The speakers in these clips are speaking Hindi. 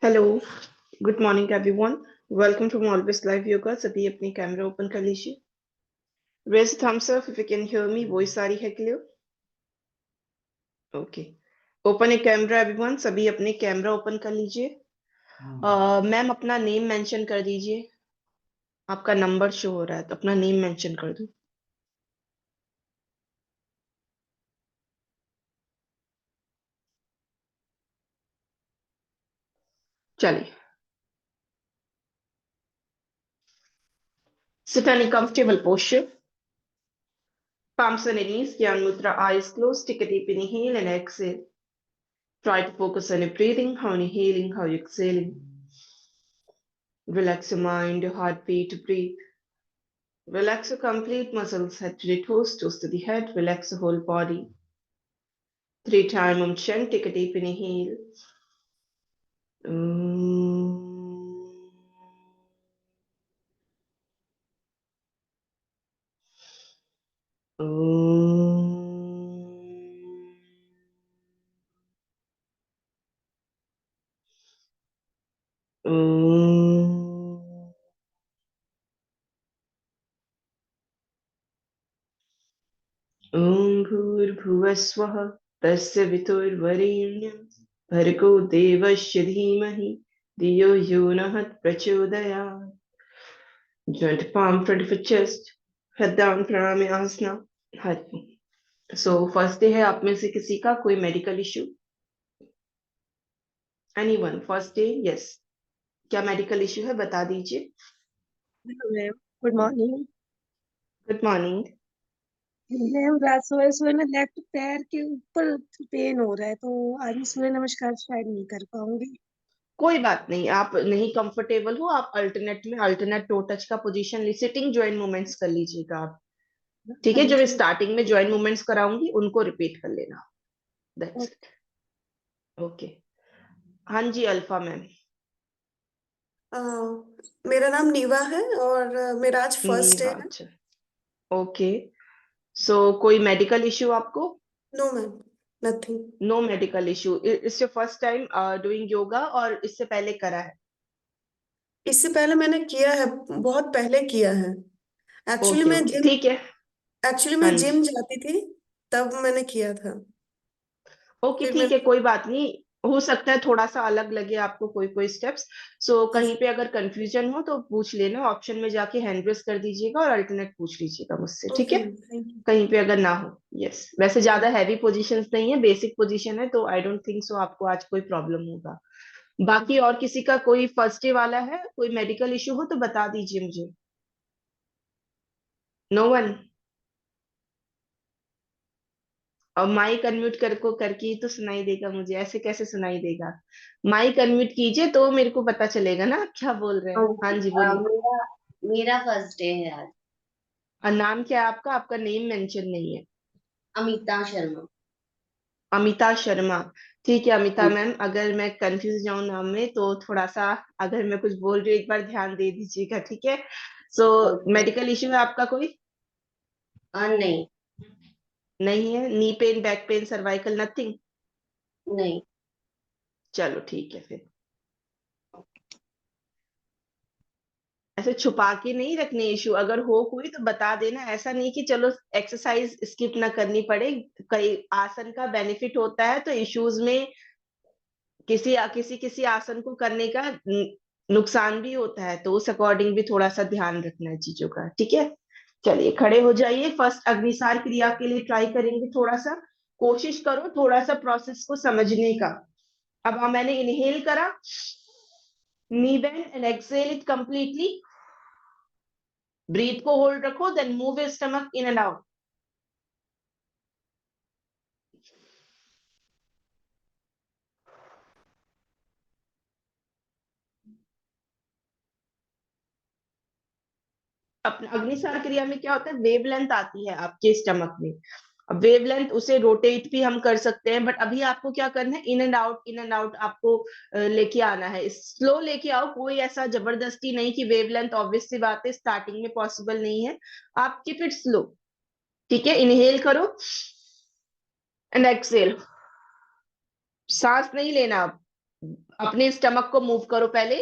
Hello, good morning everyone. Welcome to always live yoga. सभी अपनी कैमरा ओपन कर लीजिए। Raise thumbs up if you can hear me. Voice आ रही है clear? Okay. Open a camera everyone. सभी अपने कैमरा ओपन कर लीजिए। मैम अपना नेम मेंशन कर दीजिए। आपका नंबर शो हो रहा है तो अपना नेम मेंशन कर दो। चलिए, sit in comfortable posture. Palms on the knees, Gyan Mudra, eyes closed. Take a deep inhale and exhale. Try to focus on your breathing, how you're inhaling, how you're exhaling. Relax your mind, your heartbeat, breathe. Relax your complete muscles, head to the toes to the head. Relax the whole body. 3 times Om Chant. Take a deep inhale. Om Bhurbhuvaswah Tasya Viturvarenyam Bhargo Devasya Dhimahi Diyo Yonahat Prachodayat. Joint palm front of your chest. Head down, Pranayasana. Hari. So first day है। आप में से किसी का कोई medical issue? Anyone? First day? Yes. क्या मेडिकल इश्यू है बता दीजिए। Ma'am good morning. Good morning. Ma'am रात सोए सोए ना लेफ्ट पैर के ऊपर पेन हो रहा है, तो आज मैं सूर्य नमस्कार शायद नहीं कर पाऊंगी। कोई बात नहीं, आप नहीं कंफर्टेबल हो, आप अल्टरनेट में अल्टरनेट टो टच का पोजीशन सिटिंग ज्वाइंट मूवमेंट्स कर लीजिएगा आप। ठीक हाँ है, जो मैं जी। स्टार्टिंग में ज्वाइंट मूवमेंट्स कराऊंगी उनको रिपीट कर लेना। That's okay. इट। ओके। हाँ जी, अल्फा मैम। अ, मेरा नाम नीवा है और मेरा आज फर्स्ट डे नीवा, है। अच्छा। ओके। सो कोई मेडिकल इश्यू आपको? No ma'am, nothing. No medical issue. It's your first time doing yoga और इससे पहले करा है? इससे पहले मैंने किया है, बहुत पहले किया है। एक्चुअली ओके मैं ओके, जिम ठीक है। एक्चुअली हाँ मैं जी। जिम जाती थी, तब मैंने किया था। ओके, फिर ठीक है, मेरे कोई बात नहीं। हो सकता है थोड़ा सा अलग लगे आपको कोई कोई स्टेप्स। सो जी कहीं पे अगर कंफ्यूजन हो तो पूछ लेना, ऑप्शन में जाके हैंड रेस कर दीजिएगा और अल्टरनेट पूछ लीजिएगा मुझसे, ठीक ओके है? Ma'am, thank you. कहीं पे अगर ना हो। यस, वैसे ज्यादा हैवी पोजीशंस नहीं है, बेसिक पोजीशन है, तो आई डोंट थिंक सो आपको आज कोई प्रॉब्लम होगा। बाकी और किसी का कोई फर्स्ट डे वाला है, कोई मेडिकल इश्यू हो तो बता दीजिए मुझे। No one? और माइक अनम्यूट करके ही तो सुनाई देगा मुझे, ऐसे कैसे सुनाई देगा? माइक अनम्यूट कीजिए तो मेरे को पता चलेगा ना आप क्या बोल रहे हैं। हाँ जी, बोलिए। मेरा मेरा फर्स्ट डे है आज। और नाम क्या है आपका? आपका नेम मेंशन नहीं है। अमिता शर्मा। अमिता शर्मा। ठीक है अमिता मैम, अगर मैं कंफ्यूज जाऊं नाम में तो थोड़ा सा, अगर मैं कुछ बोल रही हूँ एक बार ध्यान दे दीजिएगा, ठीक है? So okay. मेडिकल इश्यू है आपका कोई? नहीं। नहीं है? Knee pain, back pain, cervical, nothing? नहीं। चलो ठीक है फिर। ऐसे छुपा के नहीं रखने इशू, अगर हो कोई तो बता देना। ऐसा नहीं कि चलो एक्सरसाइज स्किप ना करनी पड़े। कई आसन का बेनिफिट होता है तो इश्यूज में किसी किसी किसी आसन को करने का नुकसान भी होता है, तो उस अकॉर्डिंग भी थोड़ा सा ध्यान रखना है चीजों का, ठीक है? चलिए खड़े हो जाइए। फर्स्ट अग्निसार क्रिया के लिए ट्राई करेंगे। थोड़ा सा कोशिश करो थोड़ा सा प्रोसेस को समझने का। अब मैंने इनहेल करा, knee bend and exhale it completely. Breath को होल्ड रखो, then move your stomach in and out. अपने अग्निसार क्रिया में क्या होता है, वेव लेंथ आती है आपके स्टमक में। अब वेव लेंथ उसे रोटेट भी हम कर सकते हैं, बट अभी आपको क्या करना है, इन and out in and out आपको लेके आना है। स्लो लेके आओ, कोई ऐसा जबरदस्ती नहीं कि वेव लेंथ, ऑब्वियस सी बात है स्टार्टिंग में पॉसिबल नहीं है। आप कीप इट स्लो, ठीक है? इनहेल करो एंड एक्सहेल। सांस नहीं लेना, अपने स्टमक को मूव करो पहले,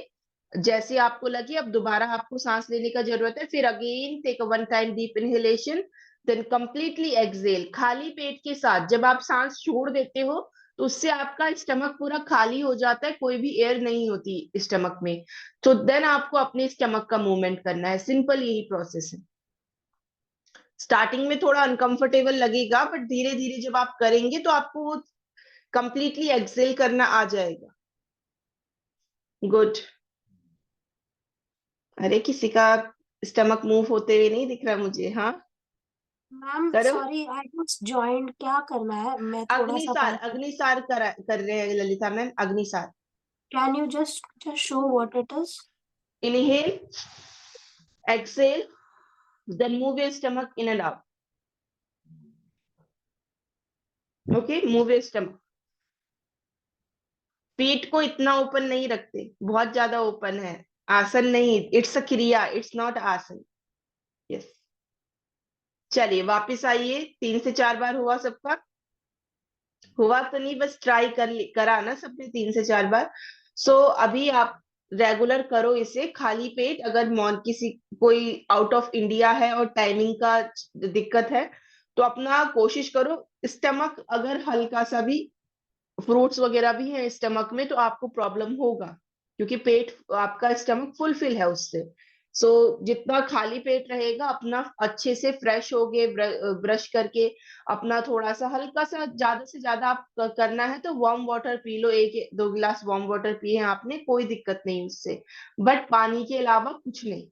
जैसे आपको लगे अब दोबारा आपको सांस लेने का जरूरत है, फिर again take a one time deep inhalation, then completely exhale. खाली पेट के साथ जब आप सांस छोड़ देते हो तो उससे आपका स्टमक पूरा खाली हो जाता है, कोई भी एयर नहीं होती स्टमक में। तो देन आपको अपने स्टमक का मूवमेंट करना है, सिंपल यही प्रोसेस है। स्टार्टिंग में थोड़ा अनकंफर्टेबल लगेगा, बट धीरे धीरे जब आप करेंगे तो आपको वो कंप्लीटली एक्सेल करना आ जाएगा। गुड। अरे किसी का स्टमक मूव होते हुए नहीं दिख रहा मुझे। हाँ मैम करो। सॉरी आई जस्ट जॉइंड, क्या करना है? मैं थोड़ा सा अग्निसार, बात, अग्निसार कर रहे हैं ललिता मैम, अग्निसार। Can you just show what it is? Inhale, exhale, then move your stomach in and out. Okay, move your stomach. पेट को इतना ओपन नहीं रखते, बहुत ज्यादा ओपन है, आसन नहीं, इट्स अ क्रिया, इट्स नॉट आसन। यस, चलिए वापस आइए। 3 से 4 बार हुआ सबका? हुआ तो नहीं, बस ट्राई करा ना सबने 3 से 4 बार। सो अभी आप रेगुलर करो इसे खाली पेट। अगर मॉन किसी कोई आउट ऑफ इंडिया है और टाइमिंग का दिक्कत है तो अपना कोशिश करो, स्टमक अगर हल्का सा भी, फ्रूट्स वगैरह भी है स्टमक में तो आपको प्रॉब्लम होगा, क्योंकि पेट आपका स्टमक फुलफिल है उससे। सो जितना खाली पेट रहेगा, अपना अच्छे से फ्रेश होके ब्रश करके अपना थोड़ा सा हल्का सा, ज्यादा से ज्यादा आप करना है तो वार्म वाटर पी लो, 1-2 गिलास वार्म वाटर पिए आपने, कोई दिक्कत नहीं उससे, बट पानी के अलावा कुछ नहीं,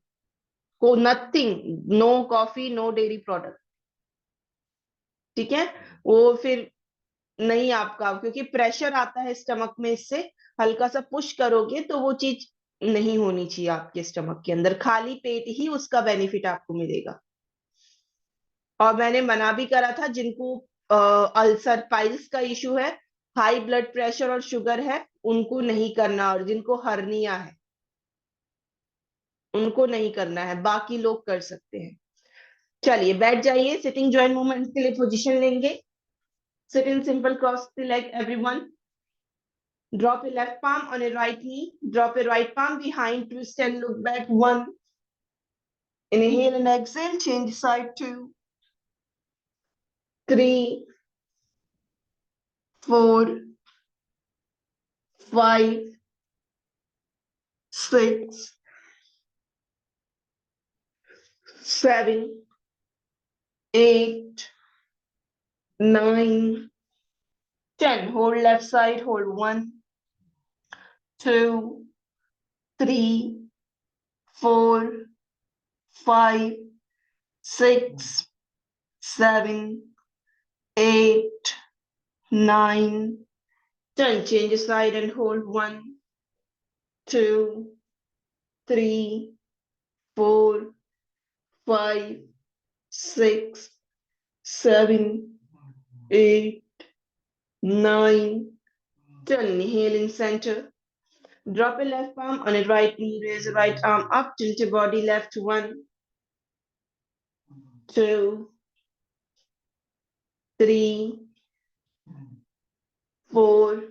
को nothing, no coffee, no dairy product. ठीक है, वो फिर नहीं आपका, क्योंकि प्रेशर आता है स्टमक में, इससे हल्का सा पुश करोगे तो वो चीज नहीं होनी चाहिए आपके स्टमक के अंदर, खाली पेट ही उसका बेनिफिट आपको मिलेगा। और मैंने मना भी करा था, जिनको अल्सर पाइल्स का इशू है, हाई ब्लड प्रेशर और शुगर है, उनको नहीं करना, और जिनको हर्निया है उनको नहीं करना है, बाकी लोग कर सकते हैं। चलिए बैठ जाइए, सिटिंग जॉइंट मूवमेंट के लिए पोजीशन लेंगे। Sit in simple, cross the leg everyone. Drop your left palm on your right knee. Drop your right palm behind, twist and look back. 1. Inhale and exhale. Change side. 2, 3, 4, 5, 6, 7, 8, 9, 10. Hold left side. Hold 1, 2, 3, 4, 5, 6, 7, 8, 9, 10. Change side and hold 1, 2, 3, 4, 5, 6, 7, 8, 9, 10. Inhale in center. Drop your left palm on your right knee. Raise your right arm up. Tilt your body left. 1, 2, 3, 4,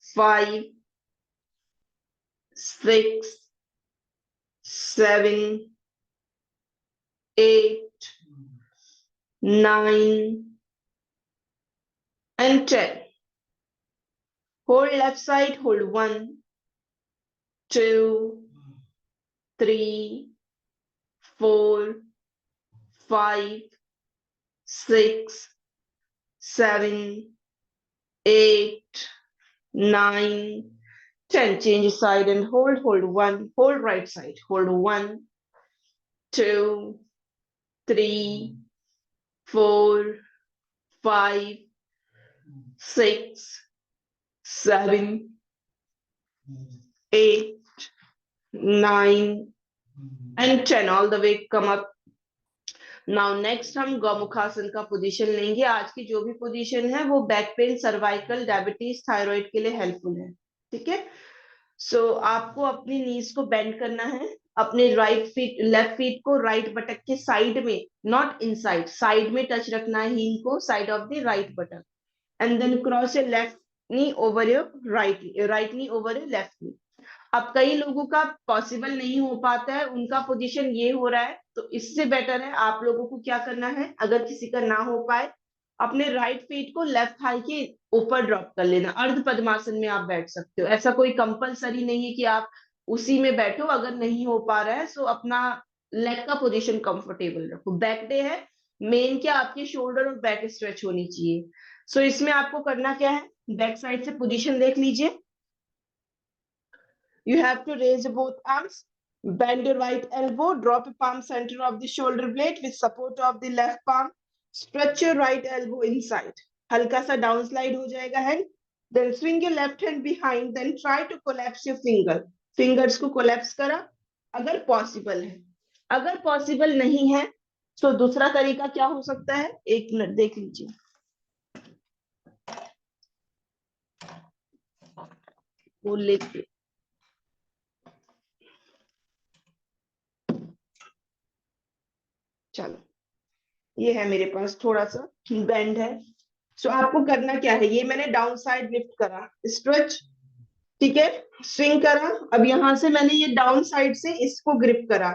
5, 6, 7, 8, 9, and 10. Hold left side. Hold 1, 2, 3, 4, 5, 6, 7, 8, 9, 10. Change side and hold. Hold 1. Hold right side. Hold 1, 2, 3, 4, 5, 6, 7, 8, 9, and 10. All the way come up. Now next हम गौमुखासन का पोजीशन लेंगे। आज की जो भी पोजीशन है वो back pain, cervical, diabetes, thyroid के लिए हेल्पफुल है। ठीक है, सो आपको अपनी नीज को बेंड करना है, अपने राइट फीट, लेफ्ट फीट को राइट बटक के साइड में, नॉट इनसाइड, साइड में टच रखना है हील को, side of the right बटक, and then cross your left knee over your right knee over your left knee. अब कई लोगों का पॉसिबल नहीं हो पाता है, उनका पोजीशन ये हो रहा है, तो इससे बेटर है आप लोगों को क्या करना है, अगर किसी का ना हो पाए अपने राइट फीट को लेफ्ट थाई के ऊपर ड्रॉप कर लेना। अर्ध पद्मासन में आप बैठ सकते हो, ऐसा कोई कंपलसरी नहीं है कि आप उसी में बैठो, अगर नहीं हो पा रहा है सो अपना लेग का पोजीशन कंफर्टेबल रखो। बैक डे है, मेन क्या आपके शोल्डर और बैक स्ट्रेच होनी चाहिए। सो इसमें आपको करना क्या है, बैक साइड से पोजीशन देख लीजिए। You have to raise both arms, bend your right elbow, drop your palm center of the shoulder blade with support of the left palm. Stretch your right elbow inside. हल्का सा down slide हो जाएगा hand. Then swing your left hand behind. Then try to collapse your finger. Fingers को collapse करा, अगर possible है। अगर possible नहीं है, तो दूसरा तरीका क्या हो सकता है, एक मिनट देख लीजिए। वो लेके चलो, ये है मेरे पास थोड़ा सा बेंड है। सो आपको करना क्या है, ये मैंने डाउन साइड लिफ्ट करा, स्ट्रेच, ठीक है, स्विंग करा। अब यहाँ से मैंने ये डाउन साइड से इसको ग्रिप करा।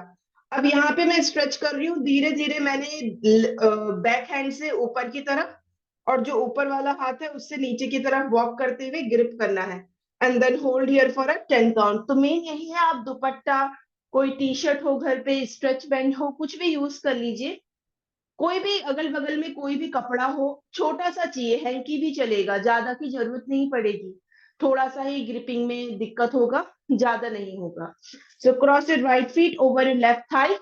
अब यहाँ पे मैं स्ट्रेच कर रही हूँ, धीरे धीरे मैंने बैक हैंड से ऊपर की तरफ, और जो ऊपर वाला हाथ है उससे नीचे की तरफ वॉक करते हुए ग्रिप करना है, and then hold here for a 10 count. तो मेन यही है, आप दुपट्टा, कोई टी शर्ट हो घर पे, स्ट्रेच बैंड हो, कुछ भी यूज कर लीजिए। कोई भी अगल बगल में कोई भी कपड़ा हो, छोटा सा चाहिए, हैंकी भी चलेगा, ज्यादा की जरूरत नहीं पड़ेगी। थोड़ा सा ही ग्रिपिंग में दिक्कत होगा, ज्यादा नहीं होगा। So cross your right feet over your left thigh,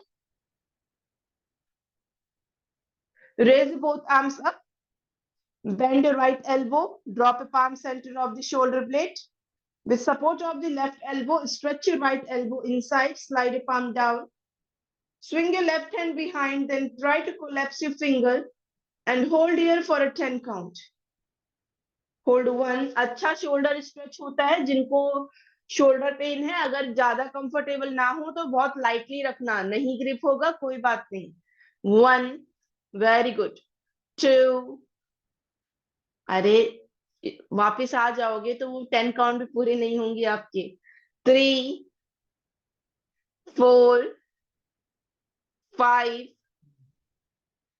raise both arms up, bend your right elbow, drop a palm center of the shoulder blade. With support of the left elbow, stretch your right elbow inside, slide your palm down. Swing your left hand behind, then try to collapse your finger and hold here for a 10 count. Hold 1. अच्छा शोल्डर स्ट्रेच होता है, जिनको शोल्डर पेन है, अगर ज्यादा कंफर्टेबल ना हो तो बहुत लाइटली रखना, नहीं ग्रिप होगा कोई बात नहीं। 1, वेरी गुड। 2, अरे वापस आ जाओगे तो वो 10 काउंट भी पूरे नहीं होंगे आपके। 3, 4, 5,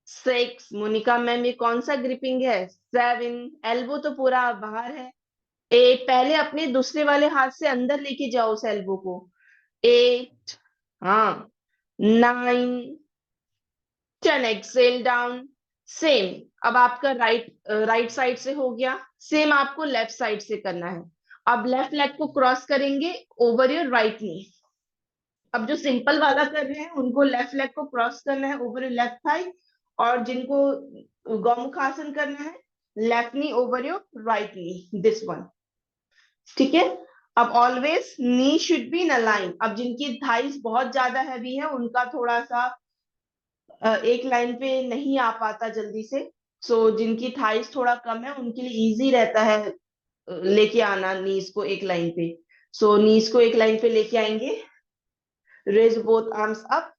6, मोनिका मैम ये कौन सा ग्रिपिंग है। 7, एल्बो तो पूरा बाहर है। 8, पहले अपने दूसरे वाले हाथ से अंदर लेके जाओ उस एल्बो को। 8, हाँ, 9, 10, एक्सेल डाउन। सेम, अब आपका राइट साइड से हो गया, सेम आपको लेफ्ट साइड से करना है। अब लेफ्ट लेग को क्रॉस करेंगे ओवर योर राइट नी। अब जो सिंपल वाला कर रहे हैं उनको लेफ्ट लेग को क्रॉस करना है ओवर योर लेफ्ट थाई, और जिनको गौमुखासन करना है left knee over your right knee, this one, ठीक है। अब always knee should be in a line. अब जिनकी थाइस बहुत ज्यादा हैवी है उनका थोड़ा सा एक लाइन पे नहीं आ पाता जल्दी से, सो जिनकी थाइस थोड़ा कम है उनके लिए इजी रहता है लेके आना नीज को एक लाइन पे। सो नीज को एक लाइन पे लेके आएंगे। Raise both arms up,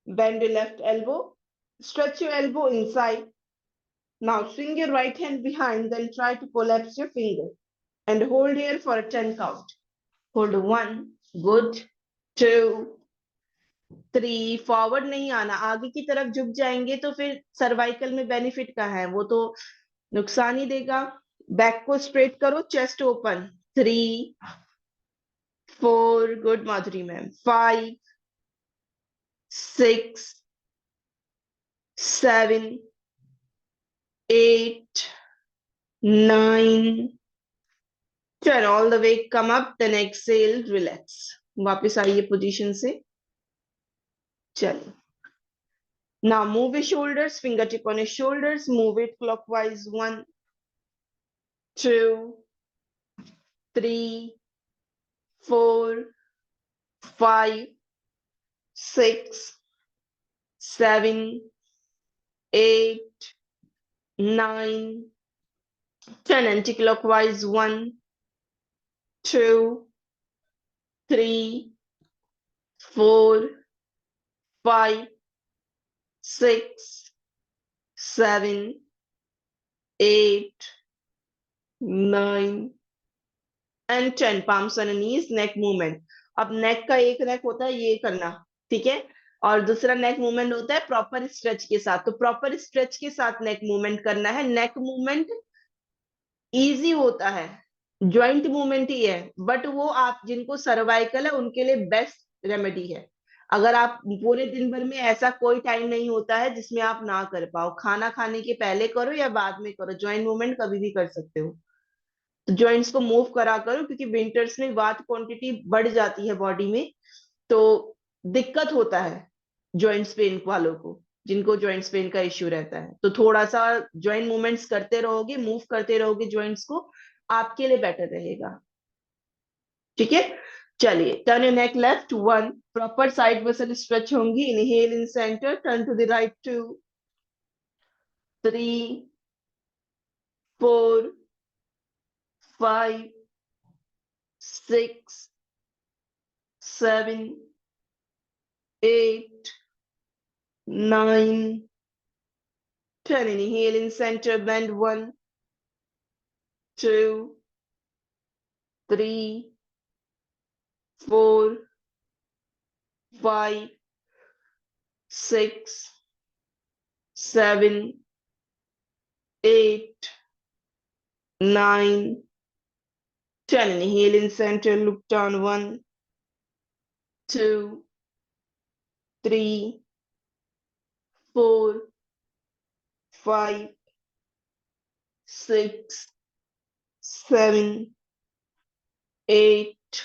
bend your left elbow, stretch your elbow inside. Now swing your right hand behind, then try to collapse your finger and hold here for a 10 count. Hold 1, good, 2, 3, forward नहीं आना, आगे की तरफ झुक जाएंगे तो फिर सर्वाइकल में बेनिफिट का है, वो तो नुकसान ही देगा। बैक को स्ट्रेट करो, chest open. 3, 4, good Madhuri ma'am. 5, 6, 7, 8, 9, 10, all the way come up, then exhale, relax. वापस आइए पोजीशन से, चलो। Now move your shoulders, fingertip on your shoulders, move it clockwise. 1, 2, 3, 4, 5, 6, 7, 8, 9, 10, anti-clockwise. 1, 2, 3, 4, 5, 6, 7, 8, 9 and 10. Palms on knees, neck movement. अब नेक का एक नेक होता है ये करना, ठीक है, और दूसरा नेक मूवमेंट होता है प्रॉपर स्ट्रेच के साथ। तो प्रॉपर स्ट्रेच के साथ नेक मूवमेंट करना है। नेक मूवमेंट इजी होता है, ज्वाइंट मूवमेंट ही है, बट वो आप जिनको सर्वाइकल है उनके लिए बेस्ट रेमेडी है। अगर आप पूरे दिन भर में ऐसा कोई टाइम नहीं होता है जिसमें आप ना कर पाओ, खाना खाने के पहले करो या बाद में करो, ज्वाइंट मूवमेंट कभी भी कर सकते हो। तो जॉइंट्स को मूव करा करो, क्योंकि विंटर्स में वात क्वांटिटी बढ़ जाती है बॉडी में, तो दिक्कत होता है जॉइंट्स पेन वालों को, जिनको जॉइंट्स पेन का इश्यू रहता है। तो थोड़ा सा जॉइंट मूवमेंट्स करते रहोगे, मूव करते रहोगे जॉइंट्स को, आपके लिए बेटर रहेगा। ठीक है, चलिए, turn your neck left 1, proper side muscle stretch होंगी। Inhale in centre, turn to the right 2, 3, 4, 5, 6, 7, 8, 9, 10. Inhale in center, bend 1, 2, 3, 4, 5, 6, 7, 8, 9, 10. Inhale in center, look down 1, 2, 3, 4, 5, 6, 7, 8,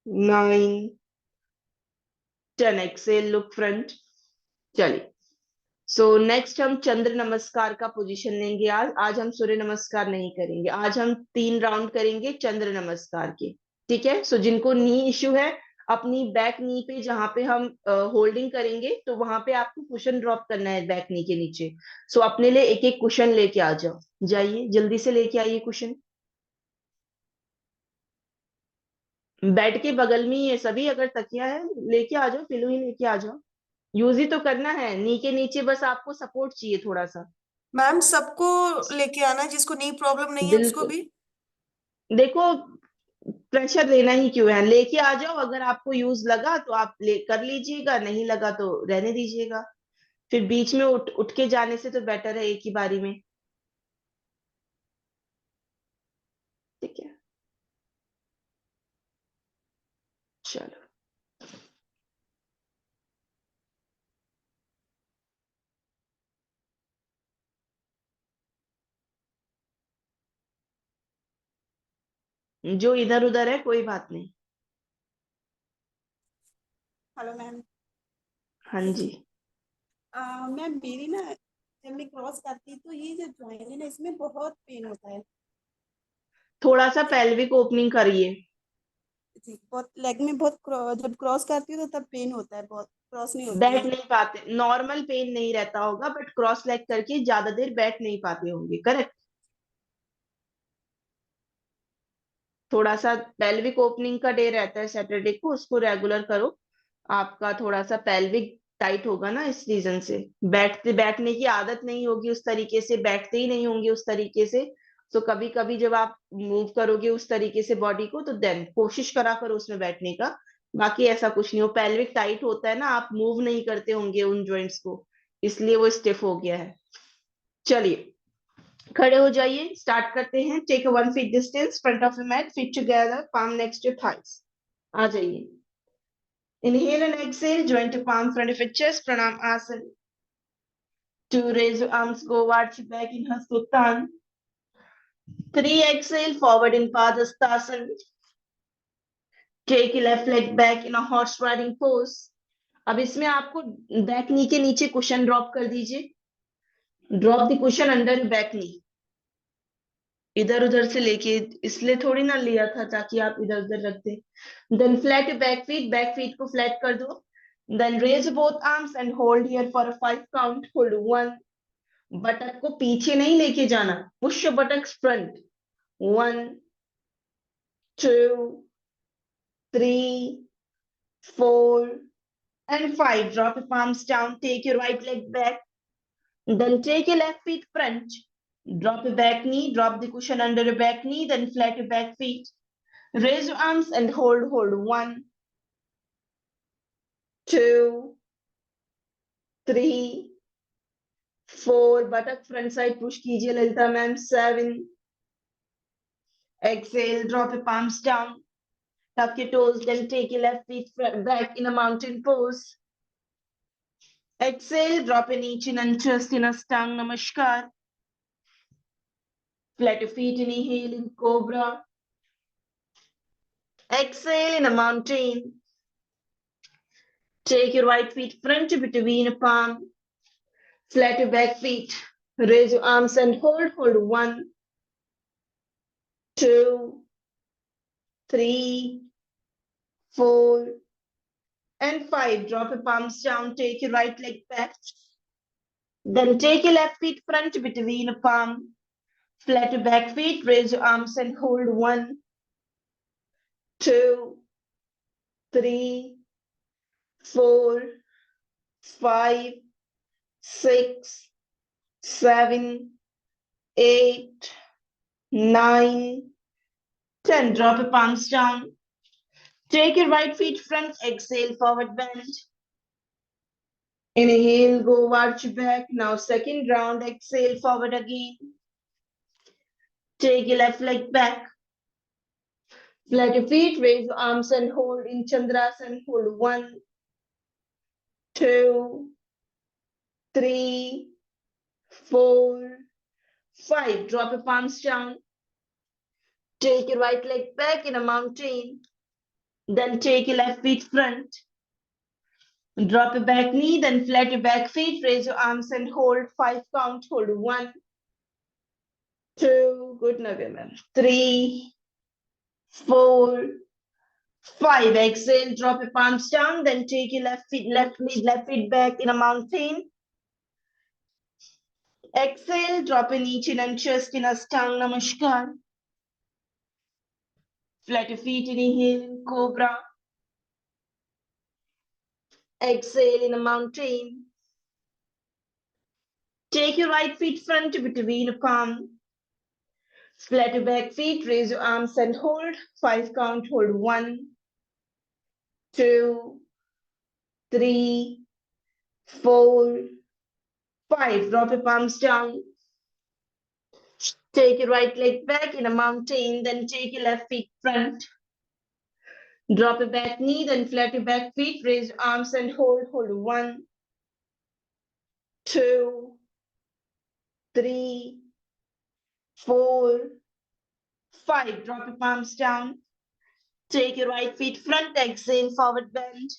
9, 10. Exhale, look front. चलिए, सो नेक्स्ट हम चंद्र नमस्कार का पोजीशन लेंगे। आज हम सूर्य नमस्कार नहीं करेंगे, आज हम 3 राउंड करेंगे चंद्र नमस्कार के। ठीक है, सो जिनको नी इश्यू है, अपनी बैक नी पे जहां पे हम होल्डिंग करेंगे, तो वहां पे आपको कुशन ड्रॉप करना है बैक नी के नीचे। सो अपने लिए एक एक कुशन लेके आ जाओ, जाइए जल्दी से लेके आइए कुशन। बेड के बगल में ही है सभी, अगर तकिया है लेके आ जाओ, पिलो ही लेके आ जाओ। यूज ही तो करना है, नी के नीचे बस आपको सपोर्ट चाहिए थोड़ा सा। मैम सबको लेके आना है, जिसको नहीं प्रॉब्लम नहीं है उसको बिल्कुल, भी। देखो प्रेशर लेना ही क्यों है, लेके आ जाओ। अगर आपको यूज लगा तो आप ले कर लीजिएगा, नहीं लगा तो रहने दीजिएगा। फिर बीच में उठ उठ के जाने से तो बेटर है एक ही बारी में। ठीक है, चलो। जो इधर उधर है कोई बात नहीं। Hello ma'am. हाँ जी, मैम मेरी ना, जब मैं क्रॉस करती तो ये जो ज्वाइंट है ना, इसमें बहुत पेन होता है थोड़ा सा पेल्विक ओपनिंग करिए। जी। बहुत लेग में बहुत जब क्रॉस करती हूँ तो तब पेन होता है, बहुत क्रॉस नहीं होती बैठ है। नहीं पाते, नॉर्मल पेन नहीं रहता होगा, बट क्रॉस लेग करके ज्यादा देर बैठ नहीं पाते होंगे, करेक्ट। थोड़ा सा पेल्विक ओपनिंग का डे रहता है सैटरडे को, उसको रेगुलर करो। आपका थोड़ा सा पेल्विक टाइट होगा ना, इस रीजन से बैठने की आदत नहीं होगी उस तरीके से, बैठते ही नहीं होंगे उस तरीके से। तो कभी कभी जब आप मूव करोगे उस तरीके से बॉडी को, तो देन कोशिश करा करो उसमें बैठने का। बाकी ऐसा कुछ नहीं हो, पेल्विक टाइट होता है ना, आप मूव नहीं करते होंगे उन जॉइंट्स को, इसलिए वो स्टिफ हो गया है। चलिए, खड़े हो जाइए, स्टार्ट करते हैं। Take 1 feet distance front of the mat, feet together, palm next to thighs. आ जाइए। Inhale and exhale, joint to palm front of your chest, pranam asana. 2, raise your arms, go arch your back in Hasuttan. 3, exhale, forward in Padastasana. Take your left leg back in a horse riding pose. अब इसमें आपको बैक नी के नीचे कुशन ड्रॉप कर दीजिए। Drop the cushion under back knee. इधर उधर से लेके, इसलिए थोड़ी ना लिया था ताकि आप इधर उधर रख दे। देन फ्लैट बैक फीट को फ्लैट कर दो। Then raise both arms and hold here for a 5 count. Hold 1, buttock को पीछे नहीं लेके जाना, push your buttocks front. 1, 2, 3, 4 and 5. Drop your palms down, take your right leg back, then take your left feet front, Drop your back knee, drop the cushion under your back knee, then flat your back feet. Raise your arms and hold. 1, 2, 3, 4. Buttock front side push कीजिए Lalita ma'am. 7. Exhale, drop your palms down. Tuck your toes, then take your left feet back in a mountain pose. Exhale, drop your knee, chin and chest in a stang namaskar. Flat your feet, inhale in cobra. Exhale in a mountain. Take your right feet front between a palm. Flat your back feet. Raise your arms and hold. 1, 2, 3, 4, and 5. Drop your palms down. Take your right leg back. Then take your left feet front between a palm. Flat your back feet. Raise your arms and hold. 1, 2, 3, 4, 5, 6, 7, 8, 9, 10. Drop your palms down. Take your right feet front. Exhale, forward bend. Inhale, go arch back. Now second round. Exhale, forward again. Take your left leg back. Flat your feet. Raise your arms and hold in Chandrasana. Hold. 1, 2, 3, 4, 5. Drop your palms down. Take your right leg back in a mountain. Then take your left feet front. Drop your back knee, then flat your back feet. Raise your arms and hold. 5 count. Hold. 1, 2. Good, Navya ma'am. 3, 4, 5. Exhale. Drop your palms down. Then take your left feet back in a mountain. Exhale. Drop your knee, chin and chest in a stang namaskar. Flat your feet. Inhale in cobra. Exhale in a mountain. Take your right feet front between a palm. Flat your back feet. Raise your arms and hold. 5 count. Hold. 1, 2, 3, 4, 5. Drop your palms down. Take your right leg back in a mountain. Then take your left feet front. Drop your back knee. Then flat your back feet. Raise your arms and hold. Hold. 1, 2, 3, 4, 5. Drop your palms down. Take your right feet front. Exhale, forward bend.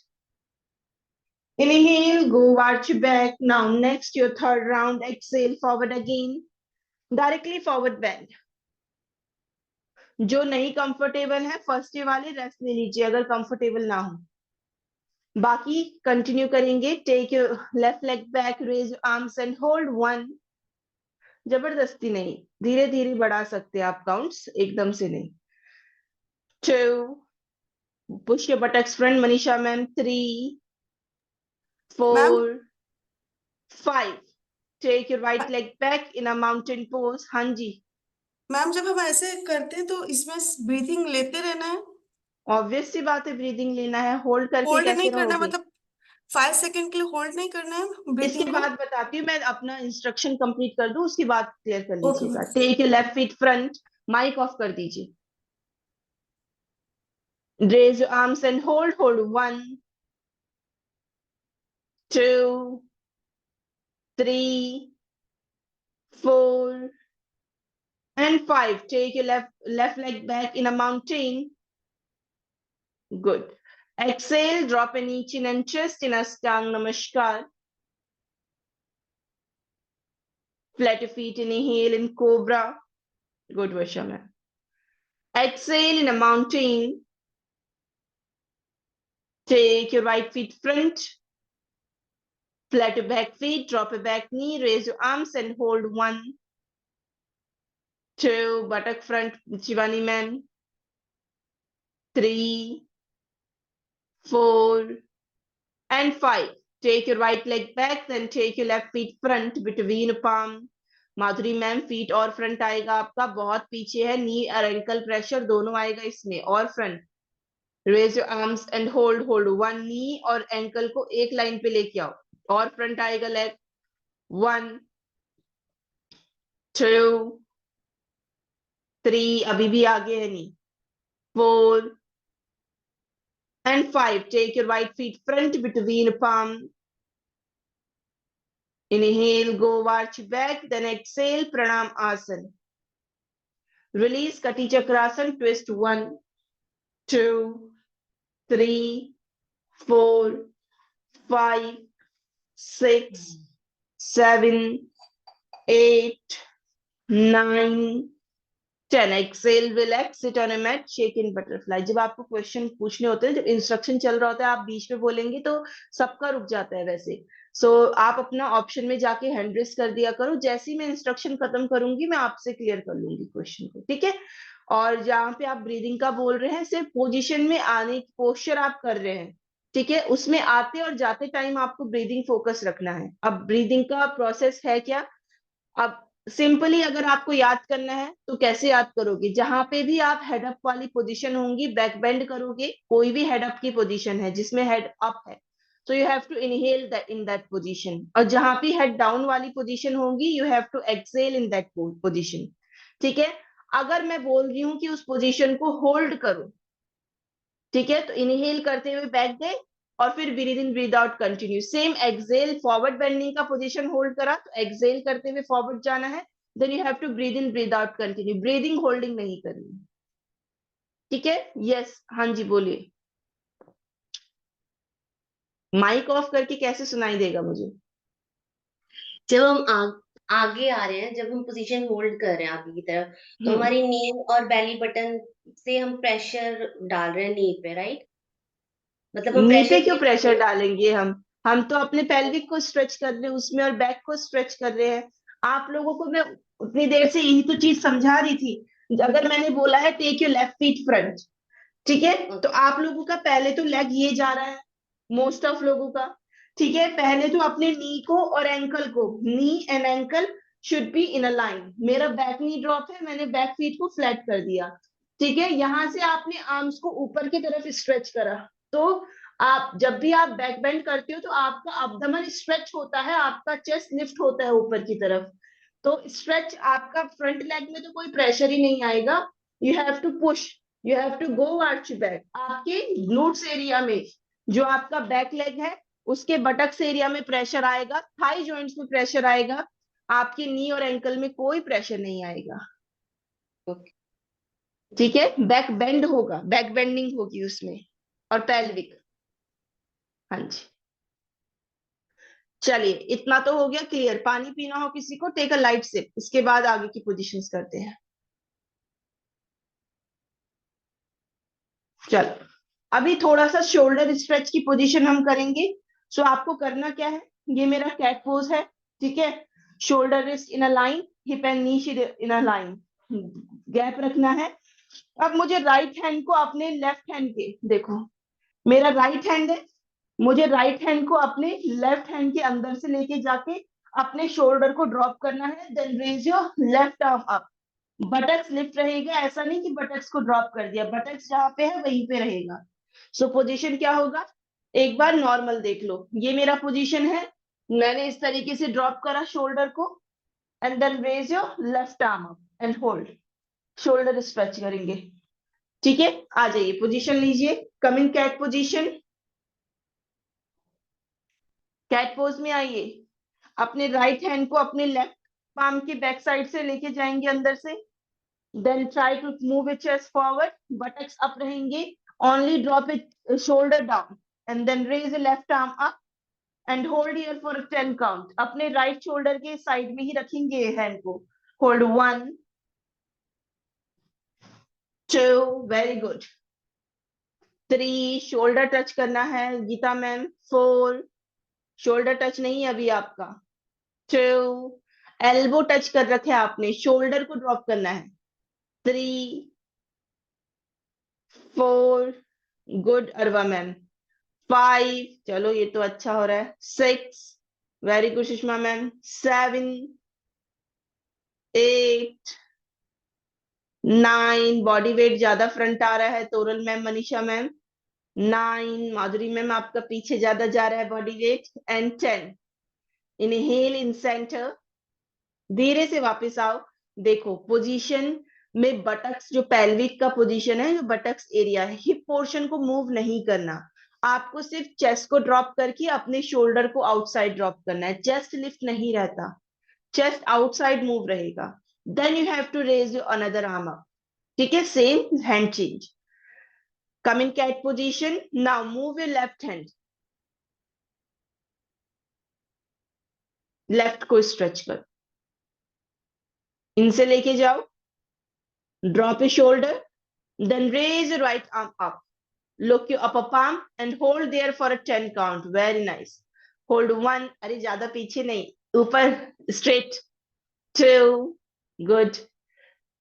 Inhale, go arch back. Now next your third round. Exhale, forward again. Directly forward bend. जो नहीं कंफर्टेबल है फर्स्ट डे वाले रेस्ट ले लीजिए अगर कंफर्टेबल ना हो. बाकी कंटिन्यू करेंगे. Take your left leg back. Raise arms and hold. 1. जबरदस्ती नहीं, धीरे धीरे बढ़ा सकते हैं आप काउंट्स, एकदम से नहीं. 2. Push your buttocks front. Manisha ma'am. 3, 4, 5. Take your right leg back in a mountain pose. हाँ जी मैम, जब हम ऐसे करते हैं तो इसमें ब्रीथिंग लेते रहना है? ऑब्वियस सी बात है, ब्रीदिंग लेना है. होल्ड करके होल्ड कैसे नहीं करना, रहोगे? मतलब 5 सेकंड के लिए होल्ड नहीं करना है इसके ब्रीथिंग को? बाद बताती हूँ, मैं अपना इंस्ट्रक्शन कंप्लीट कर दूं उसके बाद क्लियर कर ओके लीजिएगा. Take your left feet front. Mic off कर दीजिए. Raise your arms and hold. Hold. 1, 2, 3, 4 and 5. Take your left leg back in a mountain. Good. Exhale, drop an knee, chin and chest in a stang namaskar. Flat your feet. Inhale in cobra. Good, Vashama. Exhale in a mountain. Take your right feet front. Flat your back feet. Drop your back knee. Raise your arms and hold. 1, 2. Buttock front. Shivani man. 3, 4 and 5. Take your right leg back. Then take your left feet front between palm. Madhuri ma'am feet और फ्रंट आएगा आपका, बहुत पीछे है, नी और एंकल प्रेशर दोनों आएगा इसमें, और front. Raise your arms and hold hold, one knee और एंकल को एक लाइन पे लेके आओ, और फ्रंट आएगा लेग, 1 2 3, अभी भी आगे है नी, 4 and 5. Take your right feet front between palm. Inhale, go arch back, then exhale, pranam asana. Release Kati Chakrasana, twist 1 2 3 4 5 6 7 8 9 10. Exhale, relax, sit on a mat, shake in butterfly. जब आपको क्वेश्चन पूछने होते हैं, जब इंस्ट्रक्शन चल रहा होता है, आप बीच में बोलेंगे तो सबका रुक जाता है वैसे। आप अपना ऑप्शन में जाके हैंड रेस कर दिया करो, जैसे ही मैं इंस्ट्रक्शन खत्म करूंगी मैं आपसे क्लियर कर लूंगी क्वेश्चन को, ठीक है। और जहाँ पे आप ब्रीदिंग का बोल रहे हैं, सिर्फ पोजिशन में आने की पोस्चर आप कर रहे हैं, ठीक है, उसमें आते और जाते टाइम आपको ब्रीदिंग फोकस रखना है। अब ब्रीदिंग का प्रोसेस है क्या, अब सिंपली अगर आपको याद करना है तो कैसे याद करोगे, जहां पे भी आप हेड अप वाली पोजीशन होंगी, बैक बेंड करोगे, कोई भी हेड अप की पोजीशन है जिसमें हेड अप है, so you have to inhale that in that position, और जहां भी हेड डाउन वाली पोजीशन होगी you have to exhale in that position, ठीक है। अगर मैं बोल रही हूँ कि उस पोजीशन को होल्ड करो, ठीक है, तो इनहेल करते हुए बैक गए और फिर breathe in breathe out continue, same exhale, forward bending का पोजीशन होल्ड करा तो एक्सेल करते हुए फॉरवर्ड जाना है, then you have to breathe in breathe out continue, breathing holding नहीं करनी, ठीक है। यस, हाँ जी बोलिए। माइक ऑफ करके कैसे सुनाई देगा मुझे? जब हम आगे आ रहे हैं, जब हम पोजीशन होल्ड कर रहे हैं आगे की तरफ, तो हमारी नी और बेली बटन से हम प्रेशर डाल रहे हैं नी पे, राइट? मतलब हम नी पे प्रेशर क्यों प्रेशर डालेंगे, हम तो अपने पेल्विक को स्ट्रेच कर रहे हैं उसमें और बैक को स्ट्रेच कर रहे हैं। आप लोगों को मैं उतनी देर से यही तो चीज समझा रही थी। अगर मैंने बोला है take your left feet front, ठीक है, तो आप लोगों का पहले तो लेग ये जा रहा है, मोस्ट ऑफ लोगों का, ठीक है। पहले तो अपने नी को और एंकल को, knee and ankle should be in a line. मेरा बैक नी ड्रॉप है, मैंने बैक फीट को फ्लैट कर दिया, ठीक है। यहां से आपने आर्म्स को ऊपर की तरफ स्ट्रेच करा, तो आप जब भी आप बैक बेंड करते हो तो आपका अब्डोमेन स्ट्रेच होता है, आपका चेस्ट लिफ्ट होता है ऊपर की तरफ, तो स्ट्रेच आपका फ्रंट लेग में तो कोई प्रेशर ही नहीं आएगा। You have to push, you have to go arch back. आपके ग्लूट्स एरिया में जो आपका बैक लेग है उसके बटक्स एरिया में प्रेशर आएगा, थाई जॉइंट्स में प्रेशर आएगा, आपके नी और एंकल में कोई प्रेशर नहीं आएगा, ठीक है। बैक बेंड होगा, बैक बेंडिंग होगी उसमें, और पेल्विक, हाँ जी। चलिए इतना तो हो गया क्लियर। पानी पीना हो किसी को, टेक अ लाइट सिप, इसके बाद आगे की पोजीशंस करते हैं। चलो अभी थोड़ा सा शोल्डर स्ट्रेच की पोजीशन हम करेंगे। सो आपको करना क्या है, ये मेरा कैट पोज है, ठीक है। Shoulder wrist in a line, hip and knee in a line, gap रखना है। अब मुझे राइट हैंड को अपने लेफ्ट हैंड के, देखो मेरा राइट हैंड है, मुझे राइट हैंड को अपने लेफ्ट हैंड के अंदर से लेके जाके अपने शोल्डर को ड्रॉप करना है, then raise your left arm up, buttocks lift रहेगा, ऐसा नहीं कि बटक्स को ड्रॉप कर दिया, बटक्स जहां पे है वहीं पे रहेगा। सो पोजीशन क्या होगा, एक बार नॉर्मल देख लो, ये मेरा पोजीशन है, मैंने इस तरीके से ड्रॉप करा शोल्डर को, and then raise your left arm up and hold, shoulder stretch करेंगे, ठीक है। आ जाइए पोजीशन लीजिए, come in cat position, cat pose में आइए। अपने राइट हैंड को अपने लेफ्ट पाम के बैक साइड से लेके जाएंगे अंदर से, then try to move it chest forward, buttocks up रहेंगे, only drop it shoulder down, and then raise the left arm up and hold here for 10 count. अपने राइट शोल्डर के साइड में ही रखेंगे हैंड को, hold 1 2, very good, 3, shoulder touch करना है गीता मैम, 4, शोल्डर टच नहीं है अभी आपका, 2, एल्बो टच कर रखे आपने, शोल्डर को ड्रॉप करना है, 3 4, गुड अरवा मैम, 5, चलो ये तो अच्छा हो रहा है, 6, very good Sushma ma'am, 7, 8 9, body weight ज्यादा फ्रंट आ रहा है, तोरल मैम, मनीषा मैम। 9, माधुरी मैम आपका पीछे ज्यादा जा रहा है body weight. And 10, inhale in centre, धीरे से वापस आओ। देखो पोजीशन में बटक्स, जो पेल्विक का पोजीशन है, जो बटक्स एरिया है, हिप पोर्शन को मूव नहीं करना। आपको सिर्फ चेस्ट को ड्रॉप करके अपने शोल्डर को आउटसाइड ड्रॉप करना है, चेस्ट लिफ्ट नहीं रहता, चेस्ट आउटसाइड मूव रहेगा। Then you have to raise your another arm up, ठीक है, same hand change. Come in cat position, now move your left hand, left को स्ट्रेच करो, इनसे लेके जाओ, drop your shoulder, then raise your right arm up, look your upper palm and hold there for a 10 count. Very nice. Hold 1, अरे ज्यादा पीछे नहीं, ऊपर, straight. 2, good.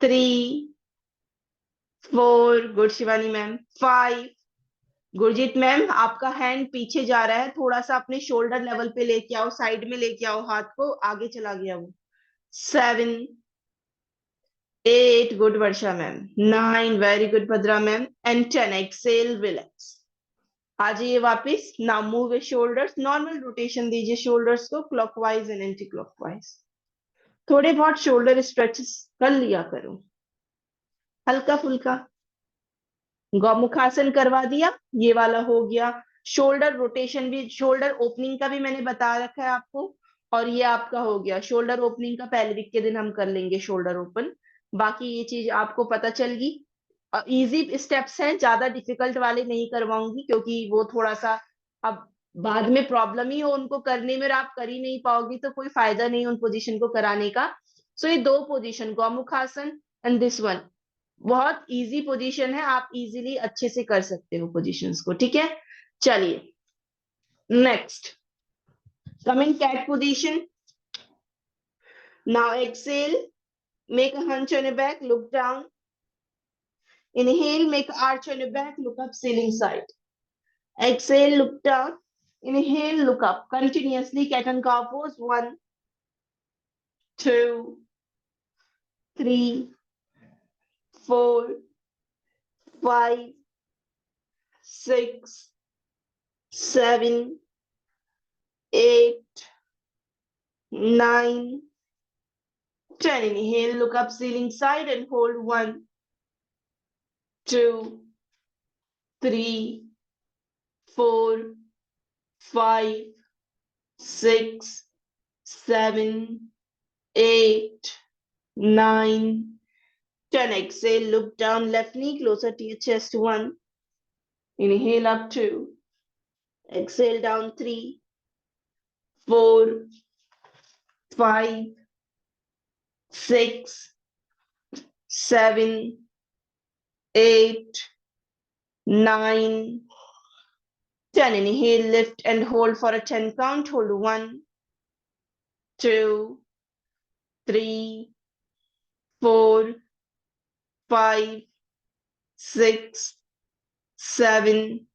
3, 4, good Shivani ma'am. 5, Gurjeet ma'am आपका हैंड पीछे जा रहा है, थोड़ा सा अपने शोल्डर लेवल पे लेके आओ, साइड में लेके आओ हाथ को, आगे चला गया वो. 7, 8, good Varsha ma'am. 9, very good Bhadra ma'am. And 10, exhale, relax. आ जाइए वापिस. Now move your shoulders. Normal rotation दीजिए shoulders को, clockwise and anti-clockwise. थोड़े बहुत shoulder stretches कर लिया करो, हल्का फुल्का. गौमुखासन करवा दिया, ये वाला हो गया. शोल्डर रोटेशन भी, शोल्डर ओपनिंग का भी मैंने बता रखा है आपको. और ये आपका हो गया शोल्डर ओपनिंग का, पेल्विक के दिन हम कर लेंगे शोल्डर ओपन. बाकी ये चीज आपको पता चल गई. इजी स्टेप्स हैं, ज्यादा डिफिकल्ट वाले नहीं करवाऊंगी, क्योंकि वो थोड़ा सा अब बाद में प्रॉब्लम ही हो उनको करने में और आप कर ही नहीं पाओगी, तो कोई फायदा नहीं उन पोजीशन को कराने का. सो ये 2 position, Gomukhasana and this one, बहुत इजी पोजीशन है, आप इजीली अच्छे से कर सकते हो पोजीशंस को, ठीक है. चलिए next, come in cat position. Now exhale, make a hunch on your back, look down. Inhale, make an arch on your back, look up, ceiling side. Exhale, look down. Inhale, look up. Continuously cat and cow pose. 1, 2, 3, 4, 5, 6, 7, 8, 9, 10. Inhale, look up, ceiling side and hold. 1, 2, 3, 4, 5, 6, 7, 8, 9, 10. Exhale, look down, left knee closer to your chest. 1. Inhale up. 2. Exhale down. 3, 4, 5, 6, 7, 8, 9, 10. Inhale, lift and hold for a 10 count. Hold. 1, 2, 3, 4, 5, 6, 7,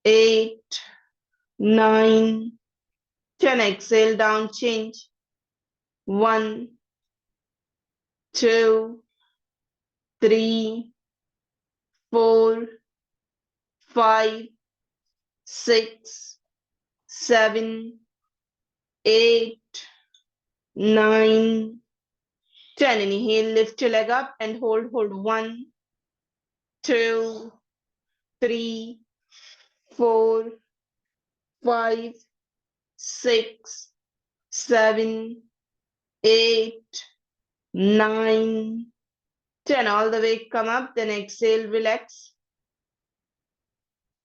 8, 9, 10. Exhale down, change. 1, 2, 3, 4, 5, 6, 7, 8, 9, 10. Inhale, lift your leg up and hold. 1, 2, 3, 4, 5, 6, 7, 8, 9, 10. All the way come up, then exhale, relax.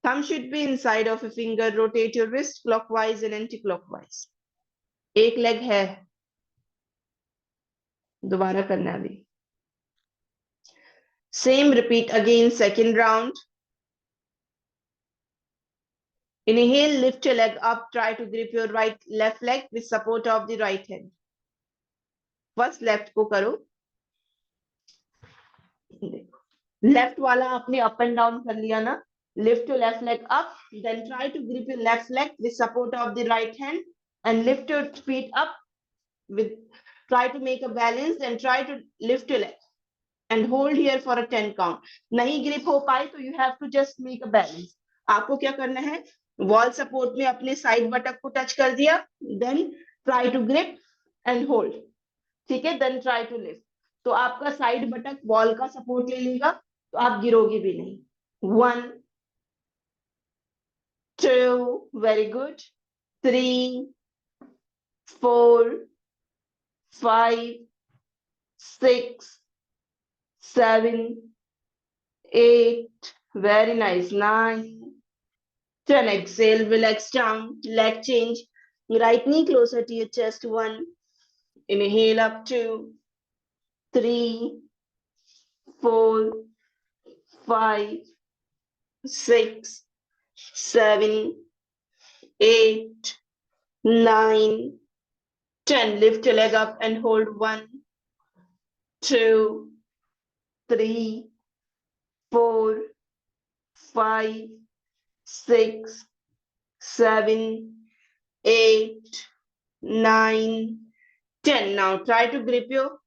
Thumb should be inside of a finger. Rotate your wrist clockwise and anti-clockwise. एक leg है, दोबारा करना है अभी. Same, repeat again, second round. Inhale, lift your leg up, try to grip your left leg with support of the right hand. First left को करो, लेफ्ट वाला आपने अप एंड डाउन कर लिया ना. Lift your left leg up, then try to grip your left leg with support of the right hand and lift your feet up with Try to make a balance and try to lift your leg and hold here for a 10 count. नहीं grip हो पाए तो you have to just make a balance. आपको क्या करना है, wall support में अपने side बटक को touch कर दिया, then try to grip and hold. ठीक है, then try to lift. तो आपका side बटक wall का support ले लेगा, तो आप गिरोगे भी नहीं. 1, 2, very good. 3, 4, 5, 6, 7, 8, very nice. 9, 10. Exhale, relax down, leg change. Right knee closer to your chest. 1, inhale up. 2, 3, 4, 5, 6, 7, 8, 9, 10. Lift your leg up and hold. 1, 2, 3, 4, 5, 6, 7, 8, 9, 10. Now try to grip your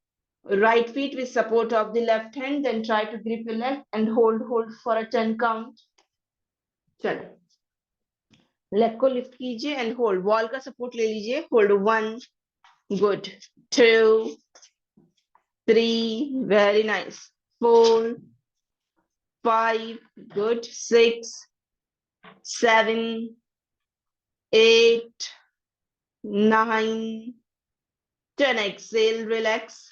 right feet with support of the left hand, then try to grip your left and hold for a 10 count. चलो, लेग को लिफ्ट कीजिए एंड होल्ड, वॉल का सपोर्ट ले लीजिए, hold. 1, good. 2, 3, very nice. 4, 5, good. 6, 7, 8, 9, 10. Exhale, relax.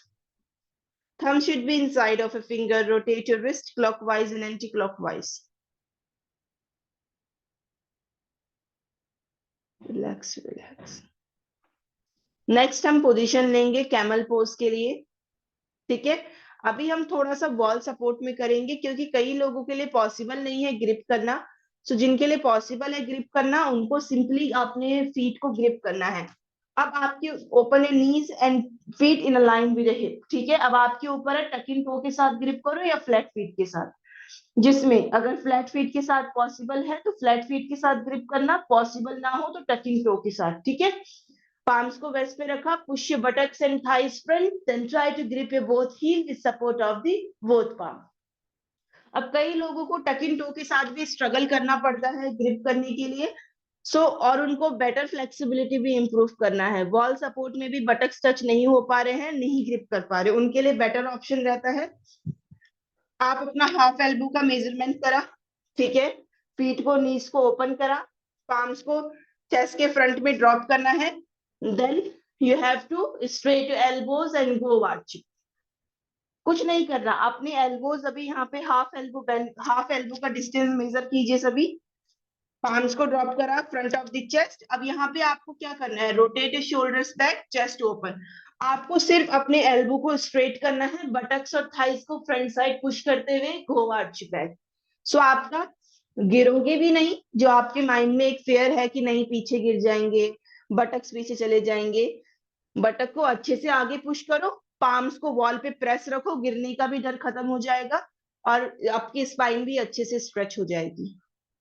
Thumb should be inside of a finger. Rotate your wrist clockwise and anti-clockwise. Relax, relax. Next हम पोजीशन लेंगे कैमल पोज के लिए. ठीक है, अभी हम थोड़ा सा वॉल सपोर्ट में करेंगे क्योंकि कई लोगों के लिए पॉसिबल नहीं है ग्रिप करना. सो जिनके लिए पॉसिबल है ग्रिप करना, उनको सिंपली अपने फीट को ग्रिप करना है. अब आपके open your knees and feet in a line with the hip. ठीक है, अब आपके ऊपर है टक इन टो के साथ ग्रिप करो या फ्लैट फीट के साथ. जिसमें अगर फ्लैट फीट के साथ पॉसिबल है तो फ्लैट फीट के साथ ग्रिप करना, पॉसिबल ना हो तो टक इन टो के साथ. ठीक है, palms को वेस्ट पे रखा, push your buttocks and thighs front, then try to grip your both heel with support of the both palm. अब कई लोगों को टक इन टो के साथ भी स्ट्रगल करना पड़ता है ग्रिप करने के लिए. और उनको बेटर फ्लेक्सिबिलिटी भी इंप्रूव करना है. वॉल सपोर्ट में भी बटक्स टच नहीं हो पा रहे हैं, नहीं ग्रिप कर पा रहे, उनके लिए बेटर ऑप्शन रहता है आप अपना हाफ एल्बो का मेजरमेंट करा. ठीक है, फीट को नीज को ओपन करा, पाम्स को चेस्ट के फ्रंट में ड्रॉप करना है. Then you have to straight your elbows and go arching. कुछ नहीं करना, अपने एल्बोज अभी यहाँ पे हाफ एल्बो का डिस्टेंस मेजर कीजिए सभी. पाम्स को ड्रॉप करा फ्रंट ऑफ द चेस्ट. अब यहाँ पे आपको क्या करना है, rotate your shoulders back, chest open. आपको सिर्फ अपने एल्बो को स्ट्रेट करना है, बटक्स और थाइस को फ्रंट साइड पुश करते हुए गो आर्च बैक. सो आपका गिरोगे भी नहीं, जो आपके माइंड में एक फेयर है कि नहीं पीछे गिर जाएंगे, बटक्स पीछे चले जाएंगे. बटक को अच्छे से आगे पुश करो, पाम्स को वॉल पे प्रेस रखो, गिरने का भी डर खत्म हो जाएगा और आपकी स्पाइन भी अच्छे से स्ट्रेच हो जाएगी.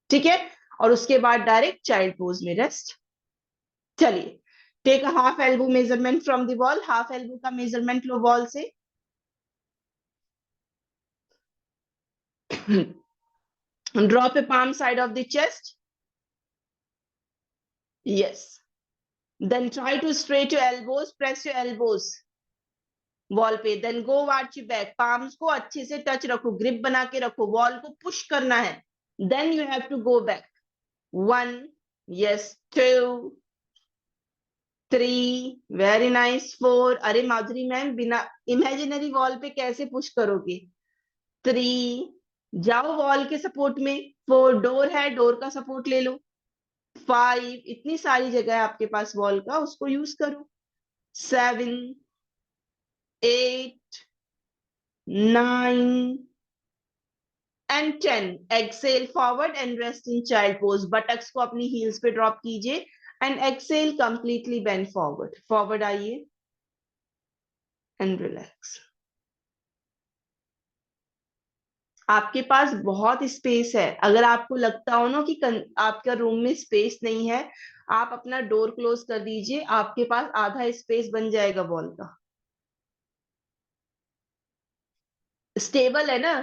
ठीक है, और उसके बाद डायरेक्ट चाइल्ड पोज में रेस्ट. चलिए, take a half elbow measurement from the wall. Half elbow का मेजरमेंट लो वॉल से. Drop a palm side of the chest. Yes. Then try to straight your elbows, press your elbows wall पे. Then go arch your back. Palms को अच्छे से टच रखो, ग्रिप बना के रखो, वॉल को पुश करना है. Then you have to go back. 1, yes. 2, 3, very nice. 4. अरे माधुरी मैम, बिना इमेजिनरी वॉल पे कैसे पुश करोगे? 3, जाओ वॉल के सपोर्ट में. 4, डोर है, डोर का सपोर्ट ले लो. 5, इतनी सारी जगह है आपके पास वॉल का, उसको यूज करो. 7, 8, 9 and 10. Exhale forward and rest in child pose. Buttocks को अपनी हील्स पे ड्रॉप कीजिए and exhale completely bend forward. Forward आइए and relax. आपके पास बहुत स्पेस है. अगर आपको लगता हो ना कि आपका रूम में स्पेस नहीं है, आप अपना डोर क्लोज कर दीजिए, आपके पास आधा स्पेस बन जाएगा वॉल का. स्टेबल है ना।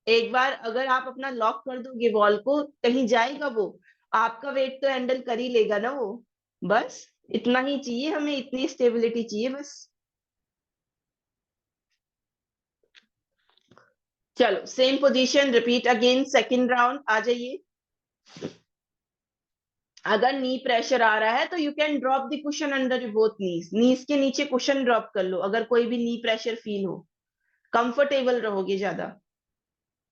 एक बार अगर आप अपना लॉक कर दोगे वॉल को, कहीं जाएगा वो, आपका वेट तो हैंडल कर ही लेगा ना वो। बस इतना ही चाहिए हमें, इतनी स्टेबिलिटी चाहिए बस। चलो same position repeat again, second round आ जाइए। अगर नी प्रेशर आ रहा है तो you can drop the cushion under both knees, knees के नीचे कुशन ड्रॉप कर लो अगर कोई भी नी प्रेशर फील हो, कंफर्टेबल रहोगे ज्यादा।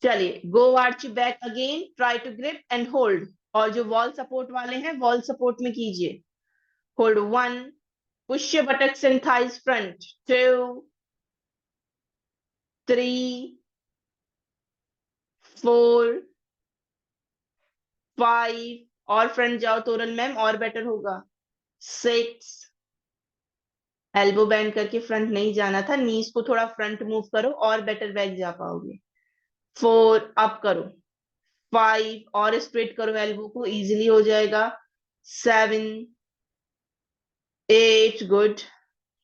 चलिए go arch back again, try to grip and hold. और जो वॉल सपोर्ट वाले हैं वॉल सपोर्ट में कीजिए। Hold 1, push your buttocks and thighs front, 2, 3, 4, 5, और फ्रंट जाओ तोरन मैम और बेटर होगा। 6, एल्बो बैंड करके फ्रंट नहीं जाना था, नीज को थोड़ा फ्रंट मूव करो और बेटर बैक जा पाओगे। 4, अप करो। 5, और स्ट्रेट करो एल्बो को, इजीली हो जाएगा। 7, 8, good.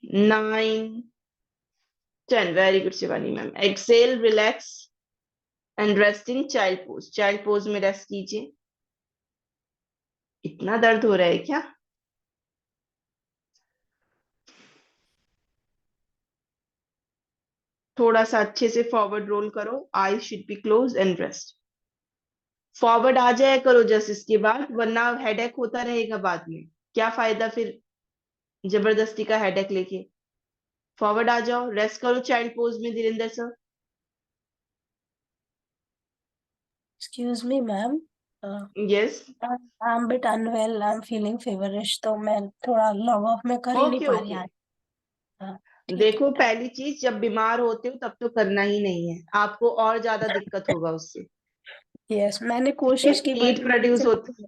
9, 10, very good Shivani ma'am. Exhale, relax and resting child pose, child pose में रेस्ट कीजिए। इतना दर्द हो रहा है क्या? थोड़ा सा अच्छे से फॉरवर्ड रोल करो, eye should be close and rest. Forward आ जाया करो जस्ट इसके बाद, वरना हेडेक होता रहेगा बाद में, क्या फायदा फिर जबरदस्ती का हेडेक लेके। फॉरवर्ड आ जाओ, रेस्ट करो चाइल्ड पोज में Dhirendra sir. Excuse me ma'am, yes, I am bit unwell, I am feeling feverish, तो मैं थोड़ा लॉग ऑफ में कर ही नहीं ओके पा रही ओके। आज। हाँ, ठीक देखो है। पहली चीज, जब बीमार होते हो तब तो करना ही नहीं है, आपको और ज्यादा दिक्कत होगा उससे। यस, मैंने ठीक है, कोशिश की बट हीट प्रोड्यूस होती,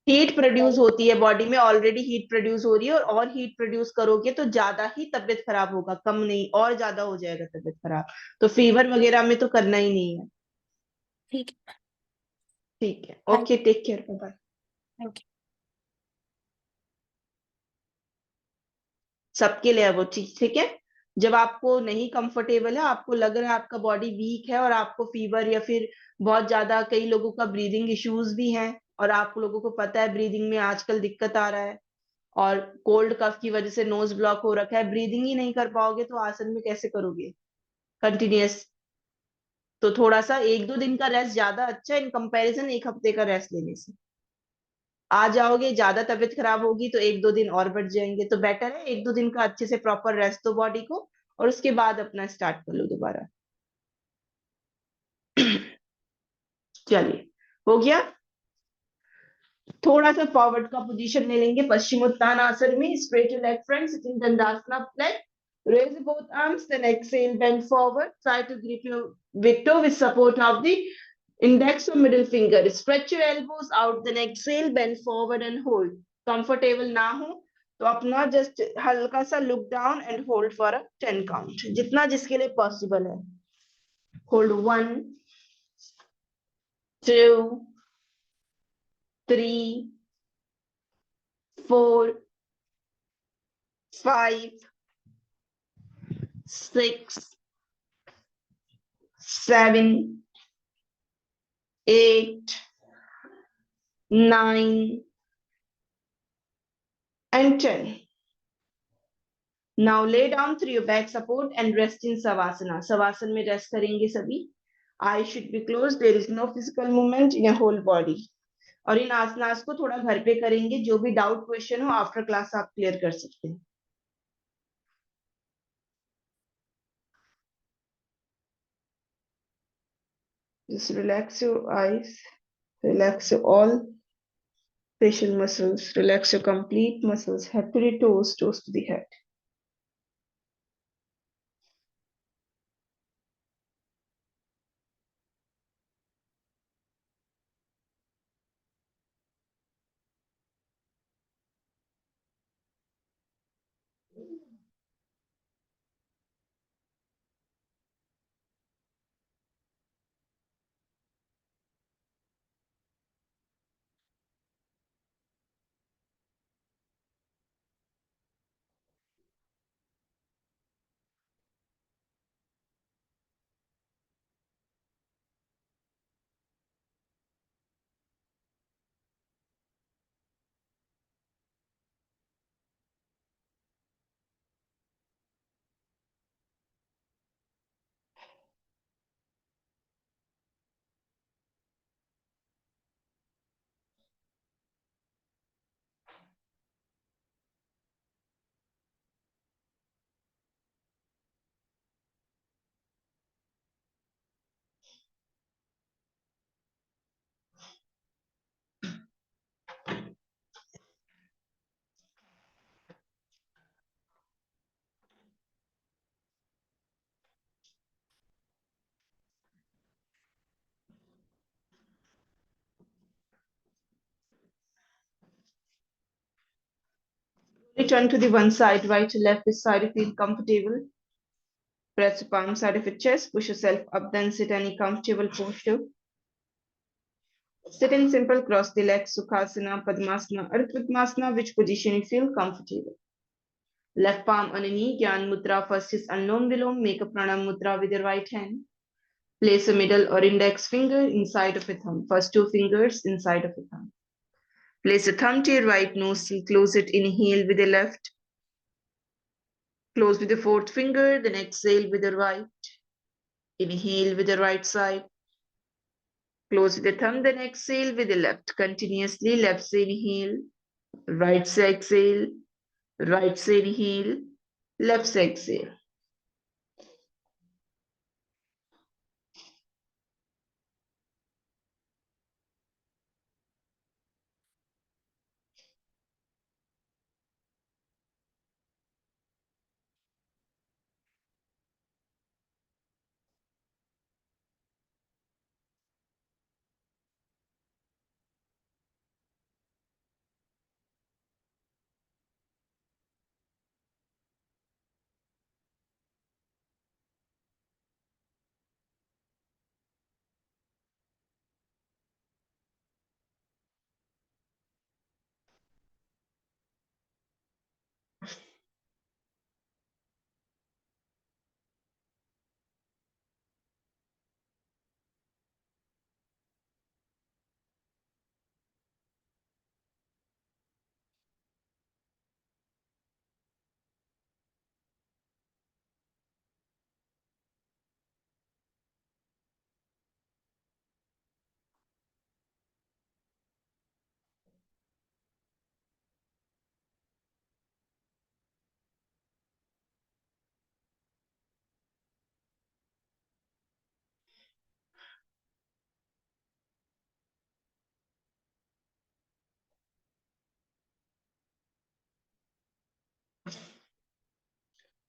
हीट प्रोड्यूस होती है बॉडी में, ऑलरेडी हीट प्रोड्यूस हो रही है, और हीट प्रोड्यूस करोगे तो ज्यादा ही तबीयत खराब होगा, कम नहीं, और ज्यादा हो जाएगा तबीयत खराब। तो फीवर वगैरह में तो करना ही नहीं है। ठीक है। ठीक है, thank okay, take care, bye. Thank you. सबके लिए है वो चीज, ठीक है। जब आपको नहीं कंफर्टेबल है, आपको लग रहा है आपका बॉडी वीक है और आपको फीवर या फिर बहुत ज्यादा, कई लोगों का ब्रीदिंग इश्यूज भी हैं, और आप लोगों को पता है ब्रीदिंग में आजकल दिक्कत आ रहा है, और कोल्ड कफ की वजह से नोज ब्लॉक हो रखा है, ब्रीदिंग ही नहीं कर पाओगे तो आसन में कैसे करोगे कंटिन्यूअस। तो थोड़ा सा 1-2 दिन का रेस्ट ज्यादा अच्छा इन कंपैरिजन 1 हफ्ते का रेस्ट लेने से। आ जाओगे, ज्यादा तबीयत खराब होगी तो 1-2 दिन और बढ़ जाएंगे, तो बेटर है 1-2 दिन का अच्छे से प्रॉपर रेस्ट दो बॉडी को, और उसके बाद अपना स्टार्ट कर लो दोबारा। चलिए, हो गया। थोड़ा सा फॉरवर्ड का पोजीशन ले लेंगे पश्चिमोत्तानासन में, straight your leg front, sitting Dandasana plank, raise both arms, then exhale, bend forward, try to grip your big toe with support of the index or middle finger, stretch your elbows out, then exhale, bend forward and hold। Comfortable ना हो तो अपना जस्ट हल्का सा look down and hold for a 10 count, जितना जिसके लिए पॉसिबल है। Hold 1, 2, 3, 4, 5, 6, 7, 8, 9 and 10। Now lay down through your back support and rest in savasana। savasana में रेस्ट करेंगे सभी। Eyes should be closed, there is no physical movement in your whole body। और इन आसनास को थोड़ा घर पे करेंगे, जो भी डाउट क्वेश्चन हो आफ्टर क्लास आप क्लियर कर सकते हैं। Just relax your eyes, relax your all facial muscles, relax your complete muscles, head to the toes, toes to the head। Turn to the one side, right to left this side if you feel comfortable. Press the palm side of your chest, push yourself up, then sit any comfortable posture. Sit in simple, cross the legs, Sukhasana, Padmasana, Ardha Padmasana, which position you feel comfortable. Left palm on a knee, Gyan Mudra. First is Anulom Vilom, make a Pranam Mudra with your right hand. Place a middle or index finger inside of a thumb. First two fingers inside of a thumb. Place a thumb to your right nose, close it, inhale with the left. Close with the fourth finger, then exhale with the right. Inhale with the right side. Close with the thumb, then exhale with the left. Continuously, left side inhale, right side exhale, right side inhale, left side exhale.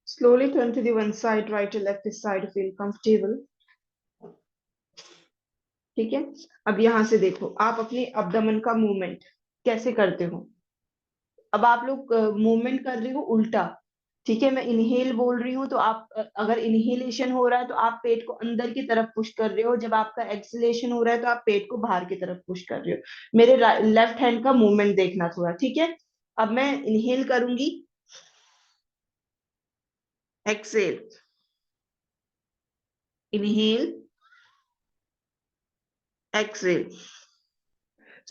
Slowly turn to the one side, right to left this side, feel comfortable. ठीक है, अब यहां से देखो आप अपने अब्डोमेन का मूवमेंट कैसे करते हो। अब आप लोग मूवमेंट कर रहे हो उल्टा, ठीक है। मैं इनहेल बोल रही हूँ तो आप अगर इनहेलेशन हो रहा है तो आप पेट को अंदर की तरफ पुश कर रहे हो, जब आपका एक्सलेशन हो रहा है तो आप पेट को बाहर की तरफ पुश कर रहे हो। मेरे लेफ्ट हैंड का मूवमेंट देखना थोड़ा, ठीक है। अब मैं इनहेल करूंगी, एक्सेल, इनहेल, एक्सेल।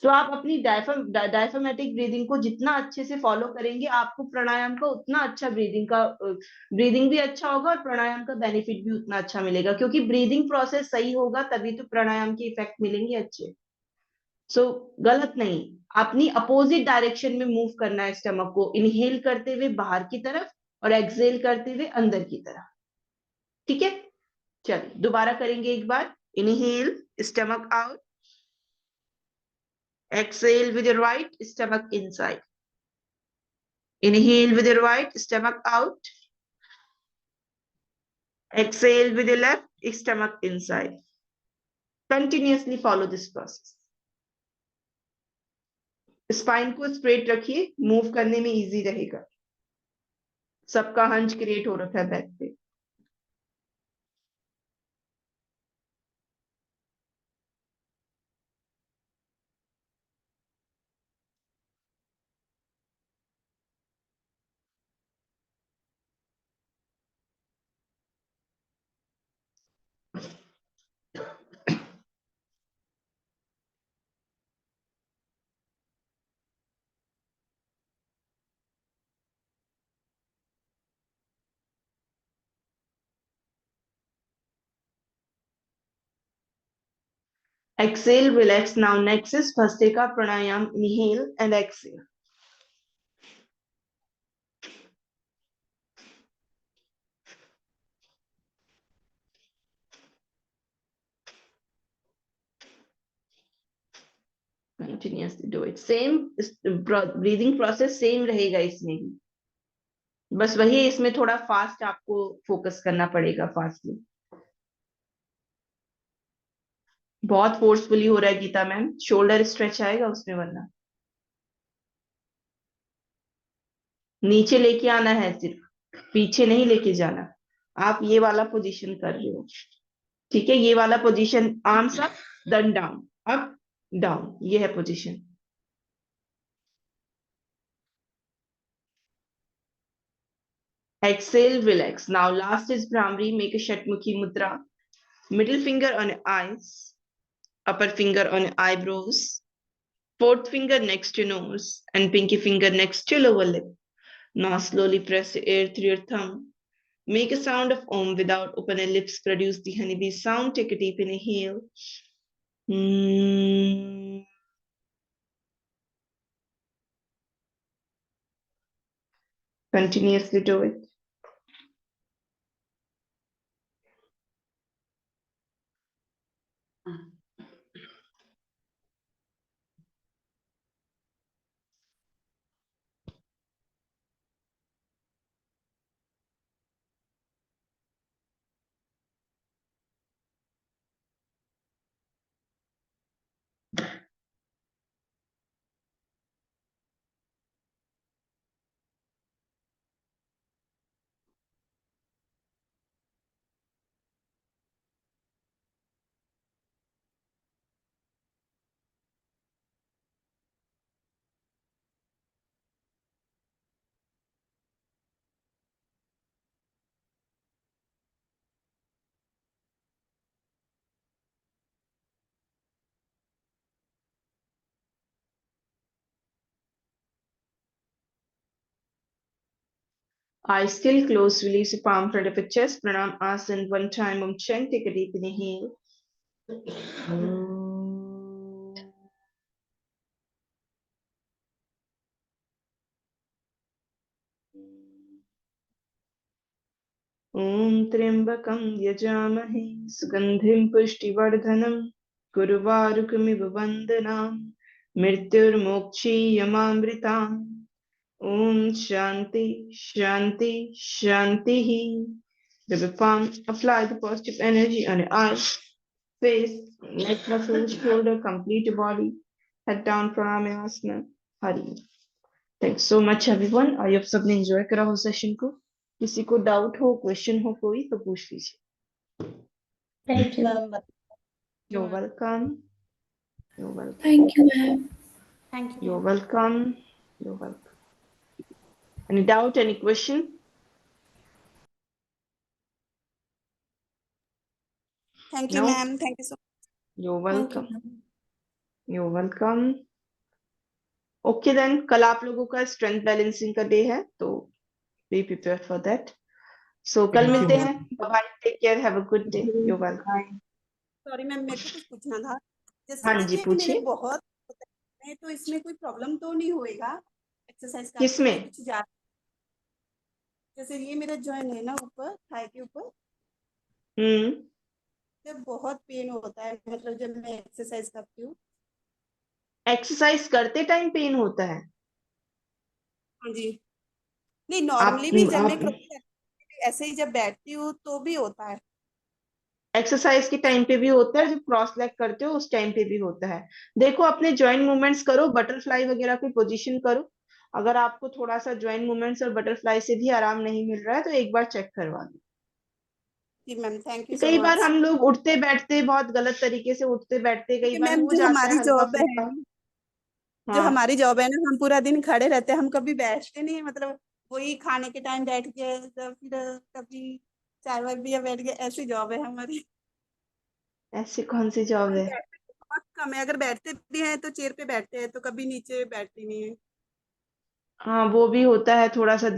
तो आप अपनी डायफ्रामेटिक ब्रीदिंग को जितना अच्छे से फॉलो करेंगे, आपको प्राणायाम का उतना अच्छा ब्रीदिंग भी अच्छा होगा और प्राणायाम का बेनिफिट भी उतना अच्छा मिलेगा, क्योंकि ब्रीदिंग प्रोसेस सही होगा तभी तो प्राणायाम के इफेक्ट मिलेंगे अच्छे। सो गलत नहीं, अपनी अपोजिट डायरेक्शन में मूव करना है स्टमक को, इनहेल करते हुए बाहर की तरफ और एक्सेल करते हुए अंदर की तरफ, ठीक है। चलिए दोबारा करेंगे एक बार। Inhale, stomach out, exhale with your right, stomach inside. Inhale with your right, stomach out. Exhale with your left, stomach inside. Continuously follow this process. Spine को स्ट्रेट रखिए, मूव करने में इजी रहेगा। सबका हंच क्रिएट हो रखा है बैक पे। Exhale, relax. Now next is Bhastrika Pranayam. Inhale and exhale. Continuously do it. Same breathing process same रहेगा इसमें भी, बस वही इसमें थोड़ा फास्ट आपको फोकस करना पड़ेगा, फास्टली। बहुत फोर्सफुली हो रहा है गीता मैम, शोल्डर स्ट्रेच आएगा उसमें वरना। नीचे लेके आना है, सिर्फ पीछे नहीं लेके जाना। आप ये वाला पोजीशन कर रहे हो, ठीक है, ये वाला position, arms up then down, up down, ये है position. Exhale, relax. Now last is Brahmari. Make a Shatmukhi Mudra. Middle finger on your eyes, upper finger on your eyebrows, fourth finger next to nose, and pinky finger next to lower lip. Now slowly press the air through your thumb. Make a sound of Om without opening lips. Produce the honeybee sound. Take a deep inhale. Hmm. Continuously do it. Eyes still closed, release your palm front of your chest. Pranam Asana one time. Om Chant. Take a deep inhale. Om Triambakam Yajamahe Sugandhim Pushtivardhanam Gurvarukamiv Vandanam Mrityurmokshi Yamamritam. Om Shanti Shanti Shanti. The palm, apply the positive energy on your eyes, face, neck muscles, shoulder, complete your body. Head down, Pranayasana. Hari. Thanks so much everyone. I hope सबने एंजॉय करा हो सेशन को। किसी को डाउट हो, क्वेश्चन हो कोई तो पूछ लीजिए। Thank you. You're welcome. You're welcome. Thank you, ma'am. Thank you. You're welcome. You're welcome. Any doubt, any question? Thank you, No? ma'am. Thank you so much. You're Thank you, welcome. ma'am. You're welcome. Okay then, कल आप लोगों का स्ट्रेंथ बैलेंसिंग का डे है, तो be prepare for that. So कल Thank you, मिलते ma'am. हैं। Bye, take care, have a good day. You welcome. Sorry ma'am, मेरे को कुछ पूछना था। जैसे हाँ जी, ये मेरे पूछिए। बहुत होता है, तो इसमें कोई प्रॉब्लम तो नहीं होएगा एक्सरसाइज करते किसमें? हुए कुछ ज्यादा? जैसे ये मेरा जॉइंट है ना ऊपर, थाई के ऊपर, जब बहुत पेन होता है, मतलब जब मैं एक्सरसाइज करती हूँ। एक्सरसाइज करते टाइम पेन होता है? हाँ जी। नहीं, नॉर्मली भी जब मैं आप क्रॉस करती हूँ, ऐसे ही जब बैठती हूँ तो भी होता है। एक्सरसाइज के टाइम पे भी होता है, जब क्रॉस लेग करते हो उस टाइम पे भी होता है। देखो, अपने जॉइंट मूवमेंट्स करो, बटरफ्लाई वगैरह की पोजीशन करो। अगर आपको थोड़ा सा जॉइंट मूवमेंट्स और बटरफ्लाई से भी आराम नहीं मिल रहा है तो एक बार चेक करवा लो। जी मैम, थैंक यू सो कई बार मच। हम लोग उठते बैठते बहुत गलत तरीके से उठते बैठते, कई क्योंकि बार मैम हो जो जाता हमारी है हल्का जॉब है, फुल्का। जो हाँ, हमारी जॉब है ना, हम पूरा दिन खड़े रहते हैं, हम कभी बैठते नहीं, मतलब वही खाने के टाइम बैठ गए, तो फिर कभी चाय वाय पिया बैठ गए, ऐसी जॉब है हमारी। ऐसी कौन सी जॉब हम है? बैठते बहुत कम है, अगर बैठते भी हैं तो चेयर पे बैठते हैं, तो कभी नीचे बैठते नहीं है। हाँ, वो भी होता है, थोड़ा सा